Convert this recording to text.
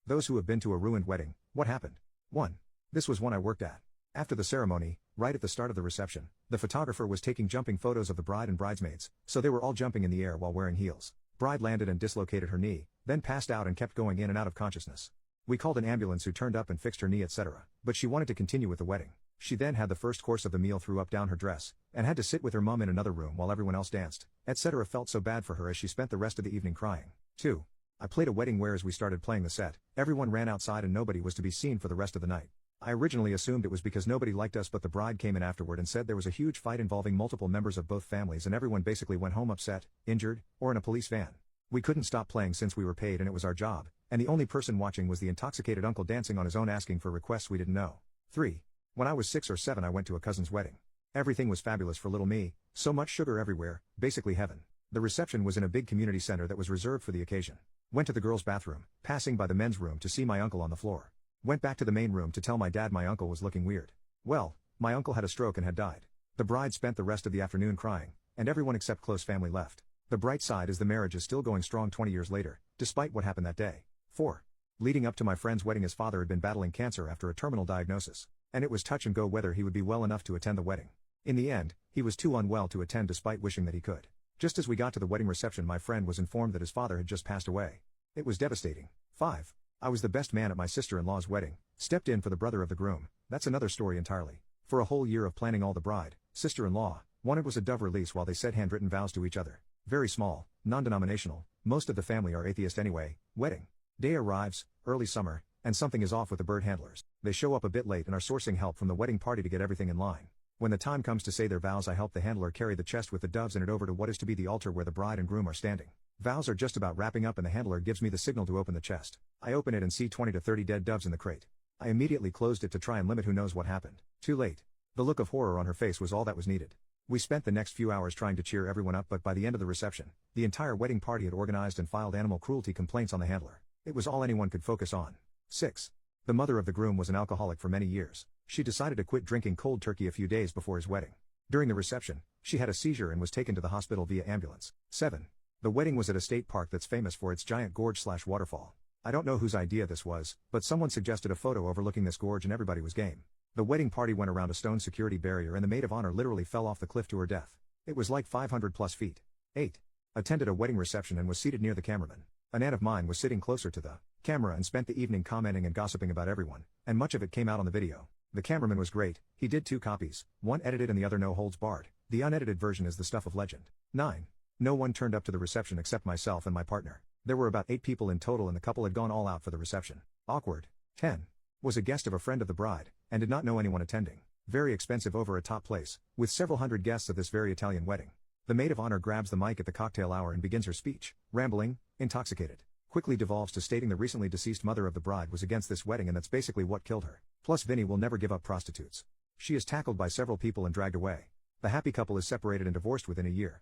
Those who have been to a ruined wedding, what happened? 1. This was one I worked at. After the ceremony, right at the start of the reception, the photographer was taking jumping photos of the bride and bridesmaids, so they were all jumping in the air while wearing heels. Bride landed and dislocated her knee, then passed out and kept going in and out of consciousness. We called an ambulance who turned up and fixed her knee etc., but she wanted to continue with the wedding. She then had the first course of the meal threw up down her dress, and had to sit with her mum in another room while everyone else danced, etc. Felt so bad for her as she spent the rest of the evening crying. 2. I played a wedding where as we started playing the set, everyone ran outside and nobody was to be seen for the rest of the night. I originally assumed it was because nobody liked us, but the bride came in afterward and said there was a huge fight involving multiple members of both families and everyone basically went home upset, injured, or in a police van. We couldn't stop playing since we were paid and it was our job, and the only person watching was the intoxicated uncle dancing on his own asking for requests we didn't know. 3. When I was 6 or 7 I went to a cousin's wedding. Everything was fabulous for little me, so much sugar everywhere, basically heaven. The reception was in a big community center that was reserved for the occasion. Went to the girls' bathroom, passing by the men's room to see my uncle on the floor. Went back to the main room to tell my dad my uncle was looking weird. Well, my uncle had a stroke and had died. The bride spent the rest of the afternoon crying, and everyone except close family left. The bright side is the marriage is still going strong 20 years later, despite what happened that day. 4. Leading up to my friend's wedding his father had been battling cancer after a terminal diagnosis, and it was touch and go whether he would be well enough to attend the wedding. In the end, he was too unwell to attend despite wishing that he could. Just as we got to the wedding reception my friend was informed that his father had just passed away. It was devastating. 5. I was the best man at my sister-in-law's wedding, stepped in for the brother of the groom, that's another story entirely. For a whole year of planning all the bride, sister-in-law, wanted was a dove release while they said handwritten vows to each other. Very small, non-denominational, most of the family are atheist anyway. Wedding day arrives, early summer, and something is off with the bird handlers. They show up a bit late and are sourcing help from the wedding party to get everything in line. When the time comes to say their vows I help the handler carry the chest with the doves in it over to what is to be the altar where the bride and groom are standing. Vows are just about wrapping up and the handler gives me the signal to open the chest. I open it and see 20 to 30 dead doves in the crate. I immediately closed it to try and limit who knows what happened. Too late. The look of horror on her face was all that was needed. We spent the next few hours trying to cheer everyone up, but by the end of the reception, the entire wedding party had organized and filed animal cruelty complaints on the handler. It was all anyone could focus on. 6. The mother of the groom was an alcoholic for many years. She decided to quit drinking cold turkey a few days before his wedding. During the reception, she had a seizure and was taken to the hospital via ambulance. 7. The wedding was at a state park that's famous for its giant gorge/waterfall. I don't know whose idea this was, but someone suggested a photo overlooking this gorge and everybody was game. The wedding party went around a stone security barrier and the maid of honor literally fell off the cliff to her death. It was like 500 plus feet. 8. Attended a wedding reception and was seated near the cameraman. An aunt of mine was sitting closer to the camera and spent the evening commenting and gossiping about everyone, and much of it came out on the video. The cameraman was great, he did 2 copies, one edited and the other no holds barred. The unedited version is the stuff of legend. 9. No one turned up to the reception except myself and my partner. There were about 8 people in total and the couple had gone all out for the reception. Awkward. 10. Was a guest of a friend of the bride, and did not know anyone attending. Very expensive over a top place, with several hundred guests of this very Italian wedding. The maid of honor grabs the mic at the cocktail hour and begins her speech, rambling, intoxicated. Quickly devolves to stating the recently deceased mother of the bride was against this wedding and that's basically what killed her. Plus Vinny will never give up prostitutes. She is tackled by several people and dragged away. The happy couple is separated and divorced within a year.